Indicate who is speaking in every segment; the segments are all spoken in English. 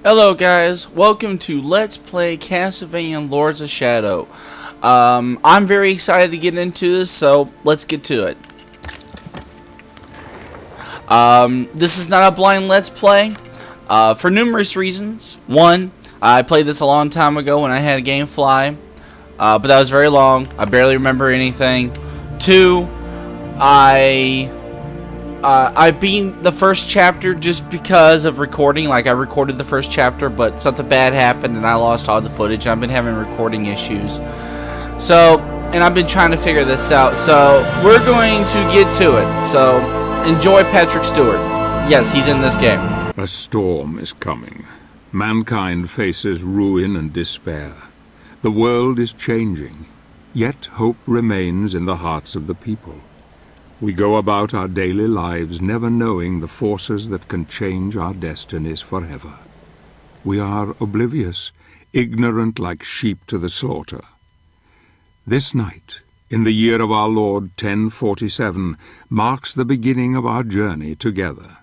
Speaker 1: Hello guys, welcome to Let's Play Castlevania Lords of Shadow. I'm very excited to get into this, so let's get to it. This is not a blind Let's Play, for numerous reasons. One, I played this a long time ago when I had a GameFly, but that was very long. I barely remember anything. Two, I beat the first chapter just because of recording. Like, I recorded the first chapter, but something bad happened and I lost all the footage. I've been having recording issues. So, and I've been trying to figure this out. So, we're going to get to it. So, enjoy Patrick Stewart. Yes, he's in this game.
Speaker 2: A storm is coming. Mankind faces ruin and despair. The world is changing, yet hope remains in the hearts of the people. We go about our daily lives never knowing the forces that can change our destinies forever. We are oblivious, ignorant like sheep to the slaughter. This night, in the year of our Lord 1047, marks the beginning of our journey together.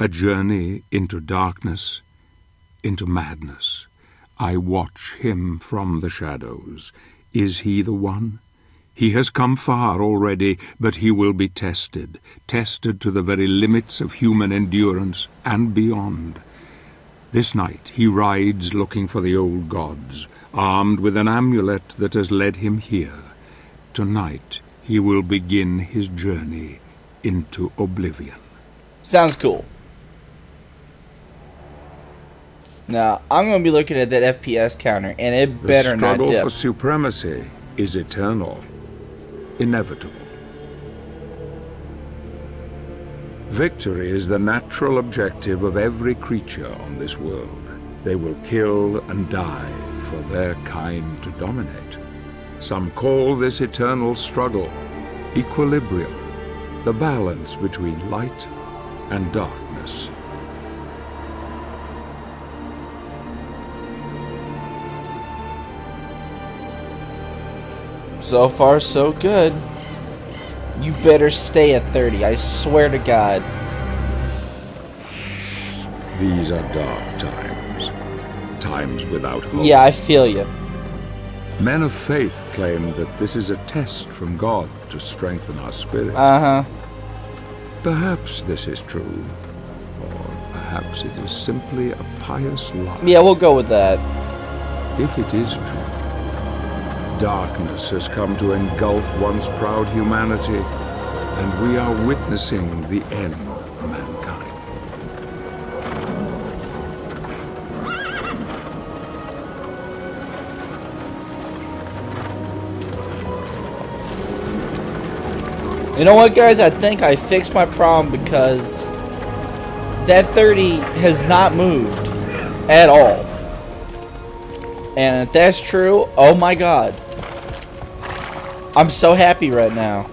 Speaker 2: A journey into darkness, into madness. I watch him from the shadows. Is he the one? He has come far already, but he will be tested to the very limits of human endurance and beyond. This night he rides looking for the old gods, armed with an amulet that has led him here. Tonight he will begin his journey into oblivion.
Speaker 1: Sounds cool. Now, I'm going to be looking at that FPS counter, and it better not dip.
Speaker 2: The struggle for supremacy is eternal. Inevitable. Victory is the natural objective of every creature on this world. They will kill and die for their kind to dominate. Some call this eternal struggle equilibrium, the balance between light and darkness.
Speaker 1: So far, so good. You better stay at 30, I swear to God.
Speaker 2: These are dark times. Times without hope.
Speaker 1: Yeah, I feel you.
Speaker 2: Men of faith claim that this is a test from God to strengthen our spirit.
Speaker 1: Uh-huh.
Speaker 2: Perhaps this is true. Or perhaps it is simply a pious lie.
Speaker 1: Yeah, we'll go with that.
Speaker 2: If it is true, darkness has come to engulf once proud humanity, and we are witnessing the end of mankind.
Speaker 1: You know what, guys? I think I fixed my problem because that 30 has not moved at all. And if that's true, oh my God. I'm so happy right now.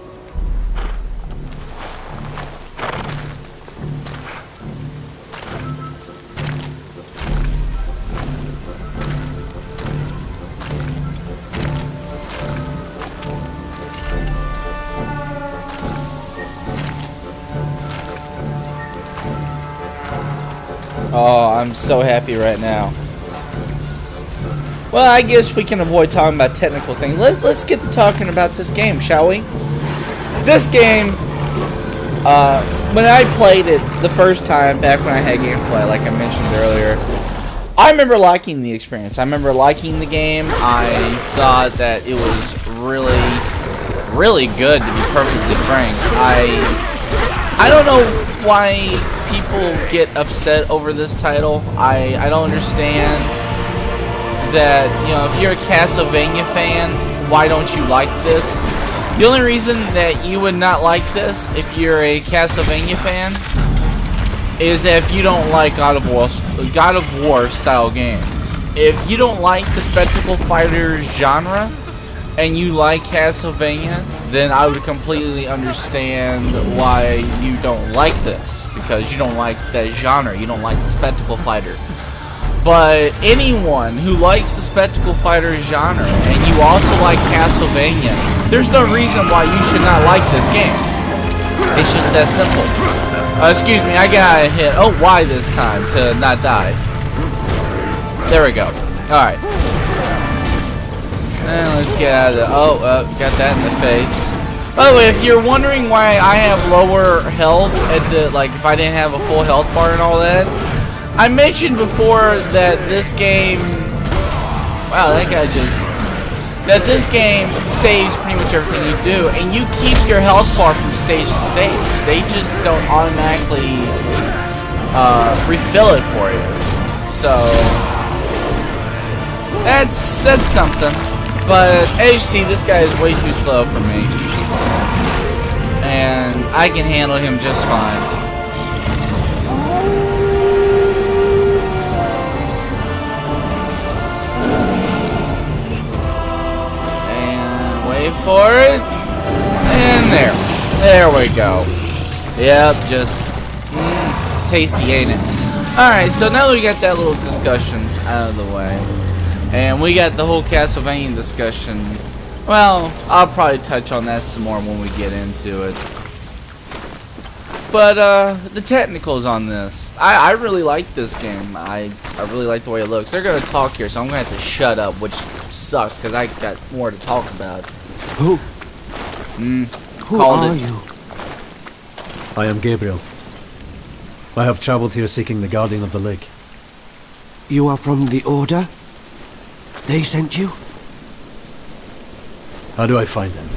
Speaker 1: Oh, I'm so happy right now. Well, I guess we can avoid talking about technical things. Let's get to talking about this game, shall we? This game, when I played it the first time, back when I had GameFly, like I mentioned earlier, I remember liking the experience. I remember liking the game. I thought that it was really, really good, to be perfectly frank. I don't know why people get upset over this title. I don't understand that, you know, if you're a Castlevania fan, why don't you like this? The only reason that you would not like this, if you're a Castlevania fan, is if you don't like God of War style games. If you don't like the spectacle fighter genre, and you like Castlevania, then I would completely understand why you don't like this, because you don't like that genre, you don't like the spectacle fighter. But anyone who likes the spectacle fighter genre, and you also like Castlevania, there's no reason why you should not like this game. It's just that simple. Excuse me, I got hit. Oh, why this time to not die? There we go. Alright. And let's get out of the... Oh, got that in the face. By the way, if you're wondering why I have lower health at the... Like, if I didn't have a full health bar and all that, I mentioned before that this game... Wow, that guy just... That this game saves pretty much everything you do, and you keep your health bar from stage to stage. They just don't automatically refill it for you. So that's something. But as you see, this guy is way too slow for me, and I can handle him just fine. For it, and there we go. Yep, just tasty, ain't it? Alright, so now we got that little discussion out of the way, and we got the whole Castlevania discussion. Well, I'll probably touch on that some more when we get into it. But the technicals on this, I really like this game. I really like the way it looks. They're gonna talk here, so I'm gonna have to shut up, which sucks because I got more to talk about.
Speaker 3: Who are you?
Speaker 4: I am Gabriel. I have traveled here seeking the Guardian of the Lake.
Speaker 3: You are from the Order? They sent you?
Speaker 4: How do I find him?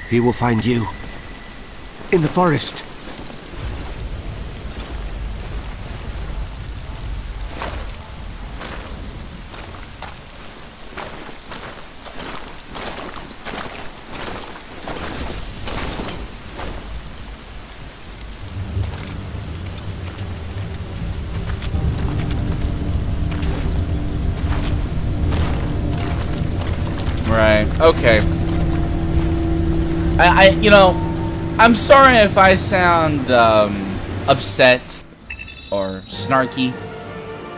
Speaker 3: He will find you. In the forest.
Speaker 1: Right, okay. You know, I'm sorry if I sound upset or snarky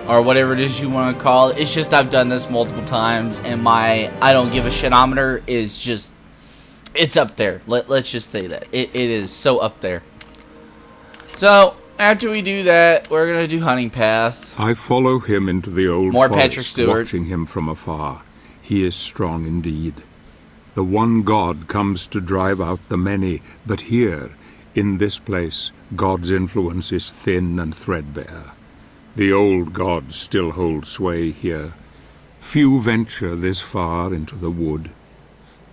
Speaker 1: or whatever it is you want to call it. It's just I've done this multiple times, and my I don't give a shitometer is just, it's up there. Let's just say that it is so up there. So after we do that, we're gonna do hunting path.
Speaker 2: I follow him into the old
Speaker 1: More
Speaker 2: forest,
Speaker 1: Patrick Stewart.
Speaker 2: watching him from afar. He is strong indeed. The one God comes to drive out the many, but here, in this place, God's influence is thin and threadbare. The old gods still hold sway here. Few venture this far into the wood.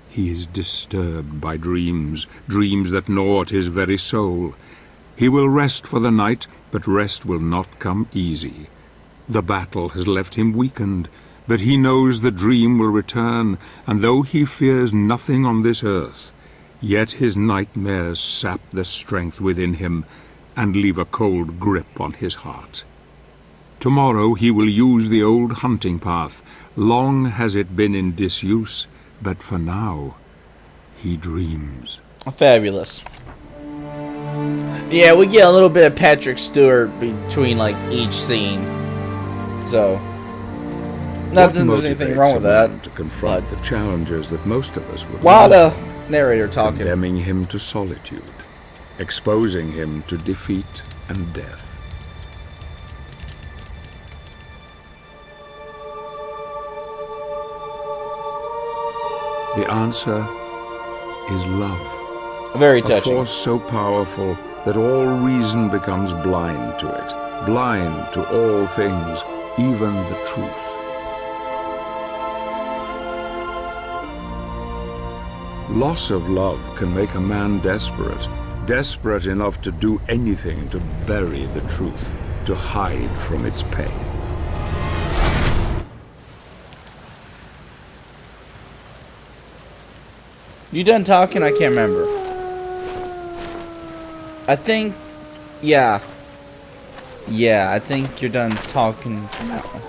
Speaker 2: He is disturbed by dreams, dreams that gnaw at his very soul. He will rest for the night, but rest will not come easy. The battle has left him weakened, but he knows the dream will return, and though he fears nothing on this earth, yet his nightmares sap the strength within him and leave a cold grip on his heart. Tomorrow he will use the old hunting path. Long has it been in disuse, but for now he dreams.
Speaker 1: Fabulous. Yeah, we get a little bit of Patrick Stewart between like each scene, so not that there's anything wrong with that.
Speaker 2: To confront the challenges that most of us would.
Speaker 1: While the narrator talking,
Speaker 2: condemning him to solitude, exposing him to defeat and death. The answer is love.
Speaker 1: very
Speaker 2: A
Speaker 1: touching.
Speaker 2: force so powerful that all reason becomes blind to it, blind to all things, even the truth. Loss of love can make a man desperate, desperate enough to do anything to bury the truth, to hide from its pain.
Speaker 1: You done talking? I can't remember. I think, yeah, I think you're done talking.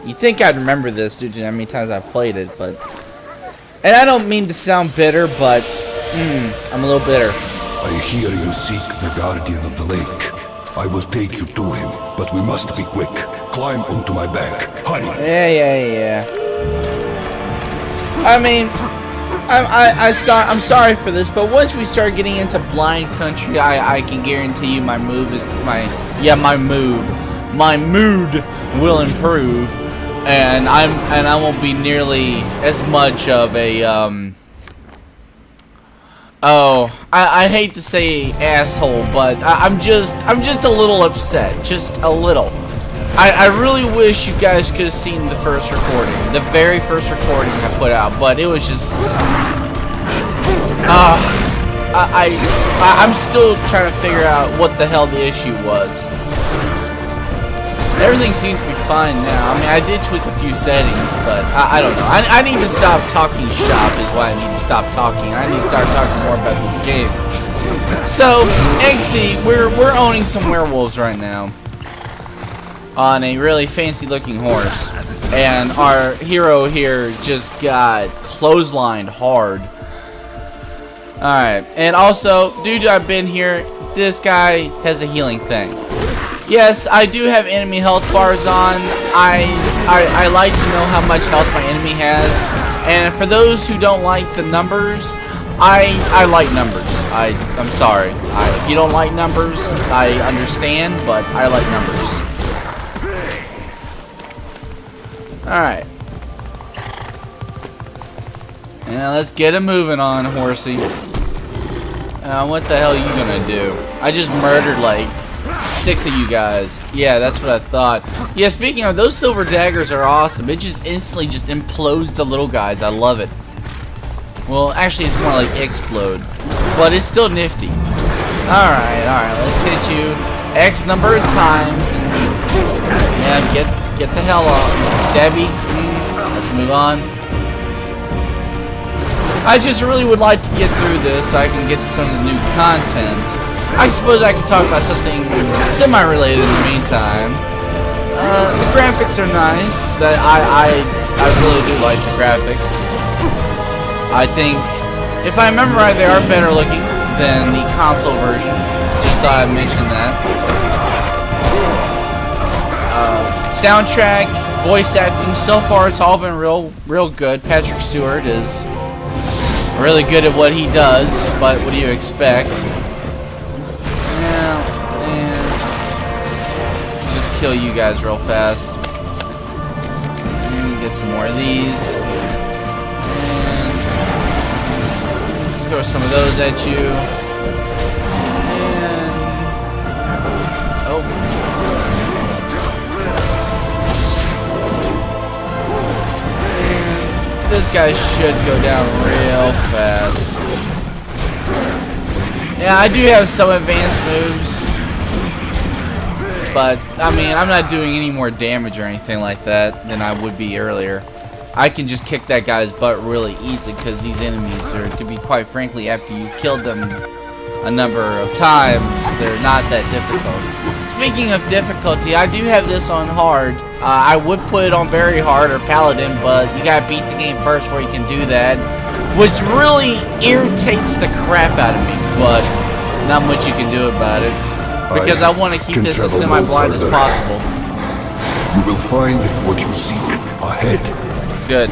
Speaker 1: You think I'd remember this due to how many times I've played it, but... And I don't mean to sound bitter, but I'm a little bitter.
Speaker 5: I hear you seek the Guardian of the Lake. I will take you to him, but we must be quick. Climb onto my back. Hurry!
Speaker 1: Yeah. I mean, I'm sorry for this, but once we start getting into blind country, I can guarantee you my move my mood will improve, and I won't be nearly as much of a I hate to say asshole, but I'm just a little upset, just a little. I really wish you guys could have seen the first recording, the very first recording I put out, but it was just I'm still trying to figure out what the hell the issue was. Everything seems to be fine now. I mean, I did tweak a few settings, but I don't know. I need to stop talking shop is why I need to stop talking. I need to start talking more about this game. So, XC, we're owning some werewolves right now on a really fancy looking horse. And our hero here just got clotheslined hard. Alright, and also, dude, I've been here, this guy has a healing thing. Yes, I do have enemy health bars on. I like to know how much health my enemy has. And for those who don't like the numbers, I like numbers. I'm sorry. If you don't like numbers, I understand, but I like numbers. Alright. Now let's get it moving on, horsey. What the hell are you gonna do? I just murdered like 6 of you guys. Yeah, that's what I thought. Yeah, speaking of, those silver daggers are awesome. It just instantly just implodes the little guys. I love it. Well, actually, it's more like explode, but it's still nifty. Alright, let's hit you X number of times. Yeah, get the hell off. Stabby. Let's move on. I just really would like to get through this so I can get to some of the new content. I suppose I could talk about something semi-related in the meantime. The graphics are nice. I really do like the graphics. I think, if I remember right, they are better looking than the console version. Just thought I'd mention that. Soundtrack, voice acting, so far it's all been real good. Patrick Stewart is really good at what he does, but what do you expect? And just kill you guys real fast. And get some more of these. And throw some of those at you. And oh. This guy should go down real fast. Yeah, I do have some advanced moves, but I mean, I'm not doing any more damage or anything like that than I would be earlier. I can just kick that guy's butt really easily because these enemies are, to be quite frankly, after you've killed them a number of times, they're not that difficult. Speaking of difficulty, I do have this on hard. I would put it on very hard or paladin, but you gotta beat the game first where you can do that, which really irritates the crap out of me, but not much you can do about it, because I want to keep this as semi-blind as possible.
Speaker 5: You will find what you seek ahead.
Speaker 1: Good.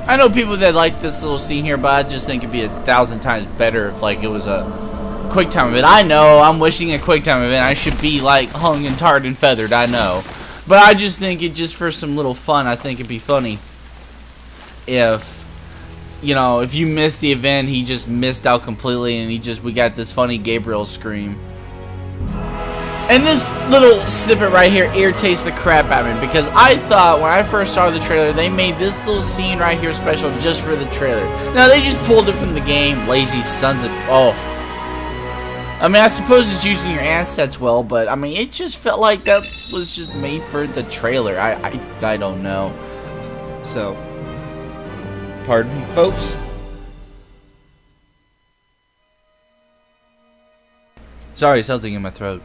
Speaker 1: I know people that like this little scene here, but I just think it'd be 1,000 times better if like it was a quick time event. I know I'm wishing a quick time event. I should be like hung and tarred and feathered. I know, but I just think it just for some little fun. I think it'd be funny if, you know, if you missed the event, he just missed out completely, and we got this funny Gabriel scream. And this little snippet right here irritates the crap out of me, because I thought when I first saw the trailer, they made this little scene right here special just for the trailer. Now, they just pulled it from the game, lazy sons of... Oh. I mean, I suppose it's using your assets well, but, I mean, it just felt like that was just made for the trailer. I don't know. So, pardon me, folks. Sorry, something in my throat.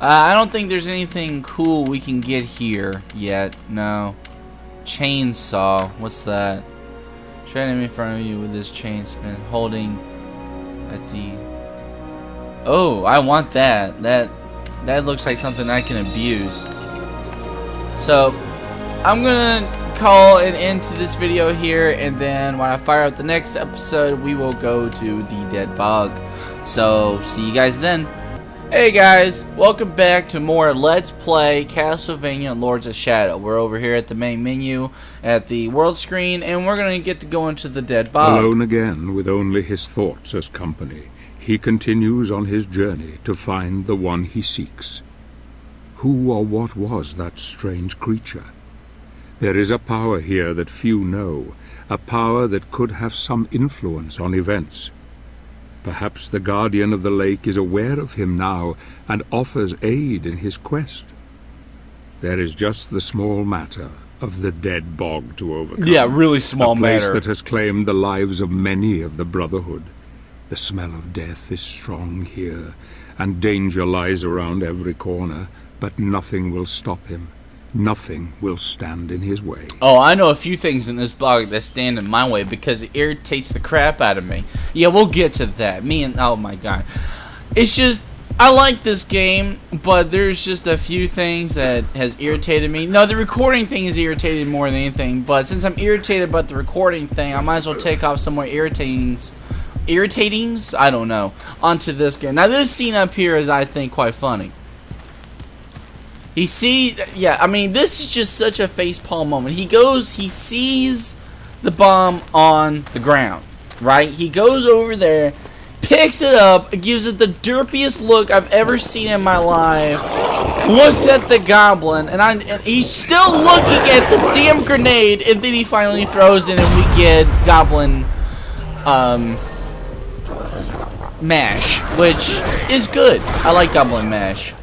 Speaker 1: I don't think there's anything cool we can get here yet. No. Chainsaw. What's that? Try enemy in front of you with this chain spin. Holding at the... Oh, I want that. That looks like something I can abuse. So, I'm gonna call an end to this video here, and then when I fire up the next episode, we will go to the Dead Bog. So, see you guys then. Hey guys, welcome back to more Let's Play Castlevania Lords of Shadow. We're over here at the main menu at the world screen, and we're going to get to go into the Dead Bog.
Speaker 2: Alone again, with only his thoughts as company, he continues on his journey to find the one he seeks. Who or what was that strange creature? There is a power here that few know, a power that could have some influence on events. Perhaps the Guardian of the Lake is aware of him now and offers aid in his quest. There is just the small matter of the Dead Bog to overcome.
Speaker 1: Yeah, really small
Speaker 2: matter. A place
Speaker 1: matter.
Speaker 2: that has claimed the lives of many of the Brotherhood. The smell of death is strong here, and danger lies around every corner, but nothing will stop him. Nothing will stand in his way.
Speaker 1: Oh, I know a few things in this bog that stand in my way because it irritates the crap out of me. Yeah, we'll get to that. Oh my god. It's just, I like this game, but there's just a few things that has irritated me. No, the recording thing is irritated more than anything, but since I'm irritated about the recording thing, I might as well take off some more irritatings, I don't know, onto this game. Now this scene up here is, I think, quite funny. Yeah, I mean, this is just such a facepalm moment. He sees the bomb on the ground, right? He goes over there, picks it up, gives it the derpiest look I've ever seen in my life, looks at the goblin, and he's still looking at the damn grenade, and then he finally throws it, and we get goblin, mash, which is good. I like goblin mash.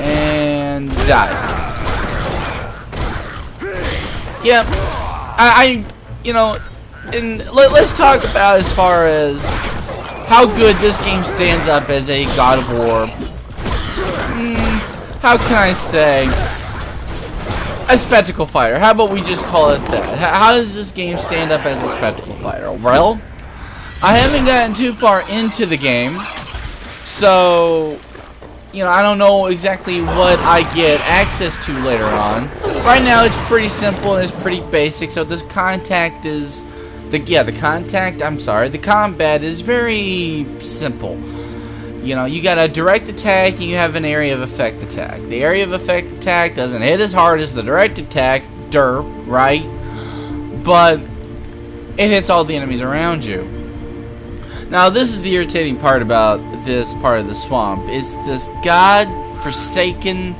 Speaker 1: And died. Yeah, you know, and let's talk about as far as how good this game stands up as a God of War. How can I say? A spectacle fighter. How about we just call it that? How does this game stand up as a spectacle fighter? Well, I haven't gotten too far into the game, so you know, I don't know exactly what I get access to later on. Right now, it's pretty simple and it's pretty basic. So this combat is very simple. You know, you got a direct attack and you have an area of effect attack. The area of effect attack doesn't hit as hard as the direct attack, right? But it hits all the enemies around you. Now, this is the irritating part about this part of the swamp. It's this god-forsaken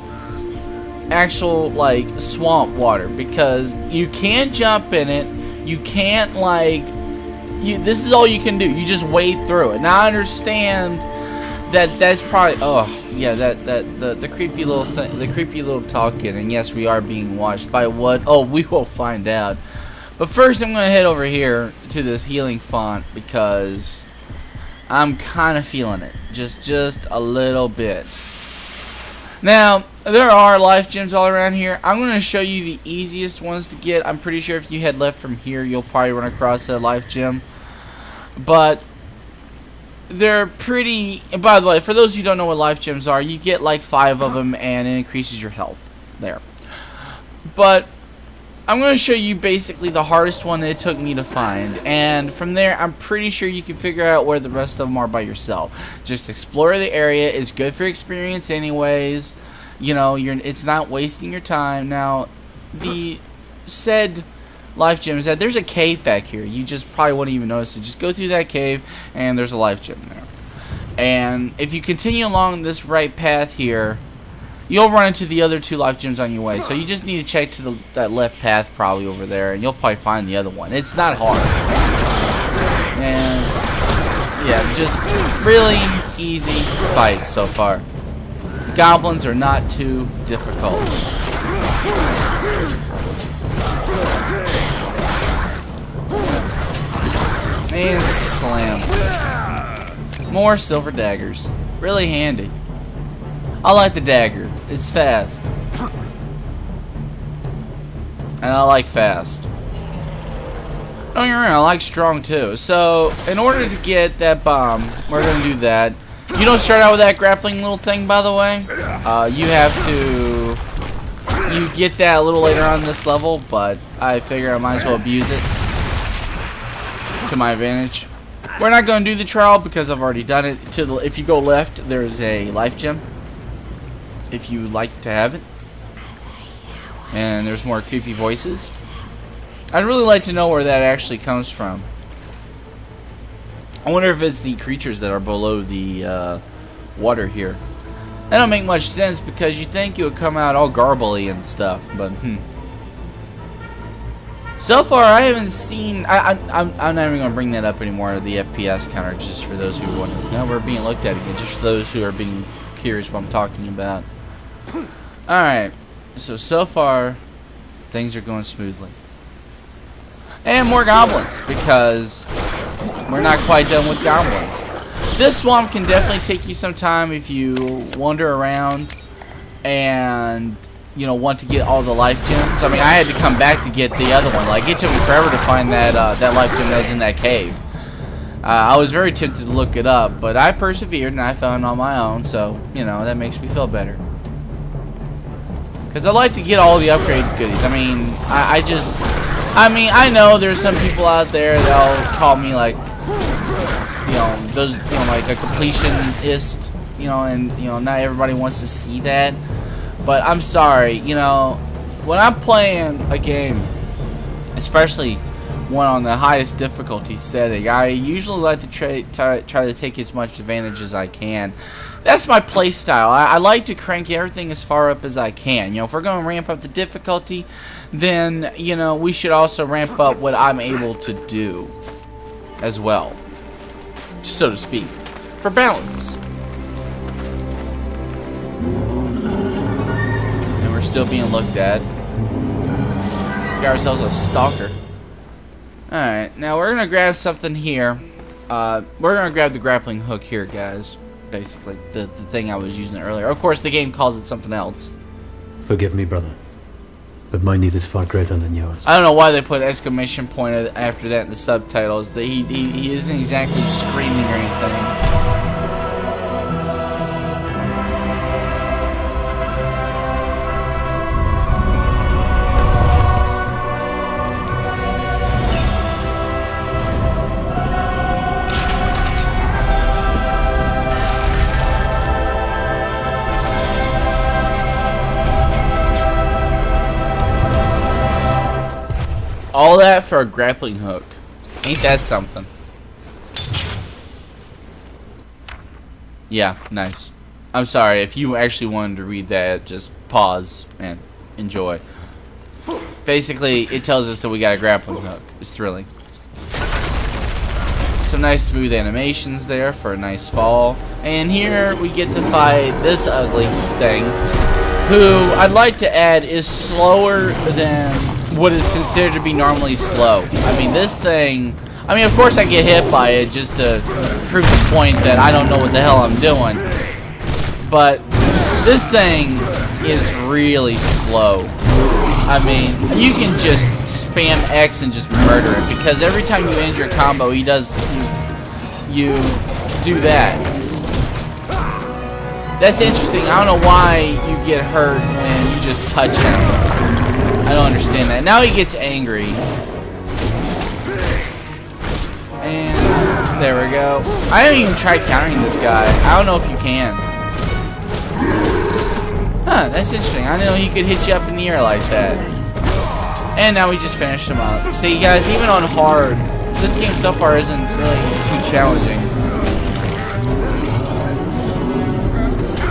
Speaker 1: actual, like, swamp water. Because you can't jump in it. You can't, like... this is all you can do. You just wade through it. Now, I understand that that's probably... Oh, yeah, the creepy little thing... The creepy little talking. And yes, we are being watched by what? Oh, we will find out. But first, I'm going to head over here to this healing font because I'm kind of feeling it. Just a little bit. Now, there are life gems all around here. I'm going to show you the easiest ones to get. I'm pretty sure if you head left from here, you'll probably run across a life gem. But they're pretty... And by the way, for those who don't know what life gems are, you get like 5 of them and it increases your health. There. But I'm going to show you basically the hardest one that it took me to find, and from there I'm pretty sure you can figure out where the rest of them are by yourself. Just explore the area. It's good for experience anyways. You know, it's not wasting your time. Now, the said life gem is that there's a cave back here. You just probably wouldn't even notice it. Just go through that cave and there's a life gem there. And if you continue along this right path here, you'll run into the other 2 life gems on your way. So you just need to check to that left path probably over there, and you'll probably find the other one. It's not hard. And yeah, just really easy fights so far. The goblins are not too difficult. And slam. More silver daggers. Really handy. I like the dagger. It's fast. And I like fast. Don't get me wrong, I like strong too. So, in order to get that bomb, we're going to do that. You don't start out with that grappling little thing, by the way. You have to You get that a little later on in this level, but I figure I might as well abuse it to my advantage. We're not going to do the trial because I've already done it. If you go left, there's a life gem, if you like to have it. And there's more creepy voices. I'd really like to know where that actually comes from. I wonder if it's the creatures that are below the water here. That don't make much sense because you think it would come out all garbly and stuff, but So far, I haven't seen. I'm not even gonna bring that up anymore. The FPS counter, just for those who want to. Now we're being looked at again, just for those who are being curious what I'm talking about. All right, so far, things are going smoothly, and more goblins because we're not quite done with goblins. This swamp can definitely take you some time if you wander around and want to get all the life gems. I mean, I had to come back to get the other one. Like, it took me forever to find that that life gem that was in that cave. I was very tempted to look it up, but I persevered and I found it on my own. So that makes me feel better. Because I like to get all the upgrade goodies. I mean, I know there's some people out there that'll call me like, like a completionist, and not everybody wants to see that. But I'm sorry, when I'm playing a game, especially one on the highest difficulty setting, I usually like to try to take as much advantage as I can. That's my play style. I like to crank everything as far up as I can. If we're going to ramp up the difficulty, then, we should also ramp up what I'm able to do as well, so to speak, for balance. And we're still being looked at. Got ourselves a stalker. Alright, now we're going to grab something here. We're going to grab the grappling hook here, guys. Basically, the thing I was using earlier. Of course, the game calls it something else.
Speaker 4: Forgive me, brother, but my need is far greater than yours.
Speaker 1: I don't know why they put exclamation point after that in the subtitles. He isn't exactly screaming or anything. All that for a grappling hook. Ain't that something? Yeah, nice. I'm sorry, if you actually wanted to read that, just pause and enjoy. Basically, it tells us that we got a grappling hook. It's thrilling. Some nice smooth animations there for a nice fall. And here we get to fight this ugly thing, who I'd like to add is slower than what is considered to be normally slow. I mean, this thing, of course I get hit by it just to prove the point that I don't know what the hell I'm doing. But this thing is really slow. I mean, you can just spam X and just murder it, because every time you end your combo, he does, you do that. That's interesting. I don't know why you get hurt when you just touch him. I don't understand that. Now he gets angry. And there we go. I haven't even tried countering this guy. I don't know if you can. Huh, that's interesting. I didn't know he could hit you up in the air like that. And now we just finished him up. See, guys, even on hard, this game so far isn't really too challenging.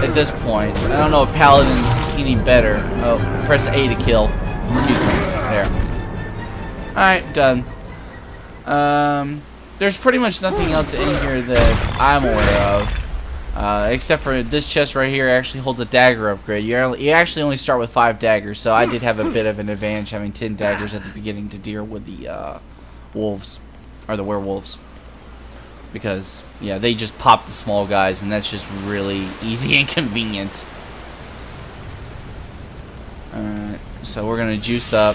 Speaker 1: At this point. I don't know if Paladin's any better. Oh, press A to kill. Excuse me. There. Alright, done. There's pretty much nothing else in here that I'm aware of. Except for this chest right here actually holds a dagger upgrade. You actually only start with 5 daggers, so I did have a bit of an advantage having 10 daggers at the beginning to deal with the wolves. Or the werewolves. Because, yeah, they just pop the small guys, and that's just really easy and convenient. Alright. So we're gonna juice up.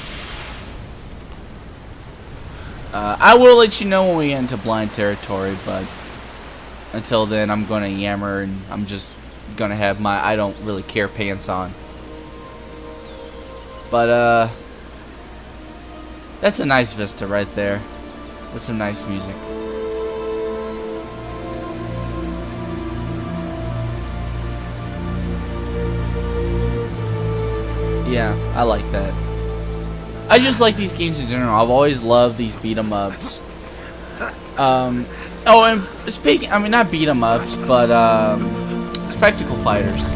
Speaker 1: I will let you know when we get into blind territory, but until then I'm gonna yammer and I'm just gonna have my I don't really care pants on. But, that's a nice vista right there. With some nice music. Yeah, I like that. I just like these games in general. I've always loved these beat 'em ups. Oh, and speaking, I mean, not beat 'em ups, but spectacle fighters.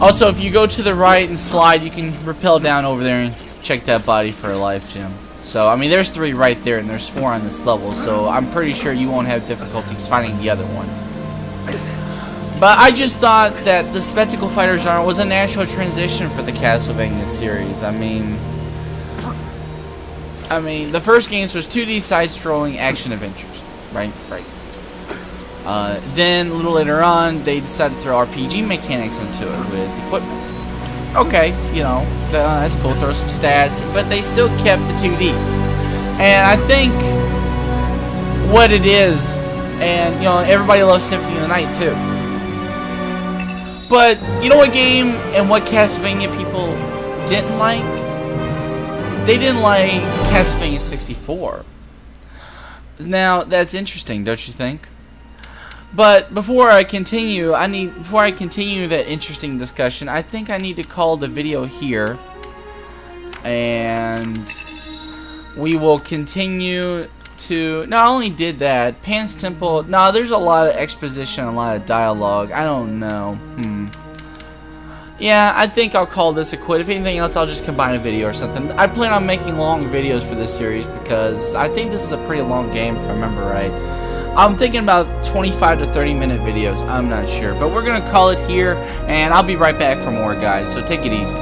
Speaker 1: Also, if you go to the right and slide, you can rappel down over there and check that body for a life gem. So, I mean, there's 3 right there, and there's 4 on this level, so I'm pretty sure you won't have difficulties finding the other one. But I just thought that the spectacle fighter genre was a natural transition for the Castlevania series. I mean, the first games was 2D side-scrolling action adventures, right? Then, a little later on, they decided to throw RPG mechanics into it with equipment. Okay, you know, that's cool, throw some stats, but they still kept the 2D. And I think what it is, and, you know, everybody loves Symphony of the Night, too. But, you know what game and what Castlevania people didn't like? They didn't like Castlevania 64. Now, that's interesting, don't you think? But before I continue that interesting discussion, I think I need to call the video here. And we will continue to... Not only did that, Pan's Temple... No, there's a lot of exposition, a lot of dialogue. I don't know. Yeah, I think I'll call this a quit. If anything else, I'll just combine a video or something. I plan on making long videos for this series because I think this is a pretty long game, if I remember right. I'm thinking about 25 to 30 minute videos. I'm not sure. But we're going to call it here, and I'll be right back for more, guys. So take it easy.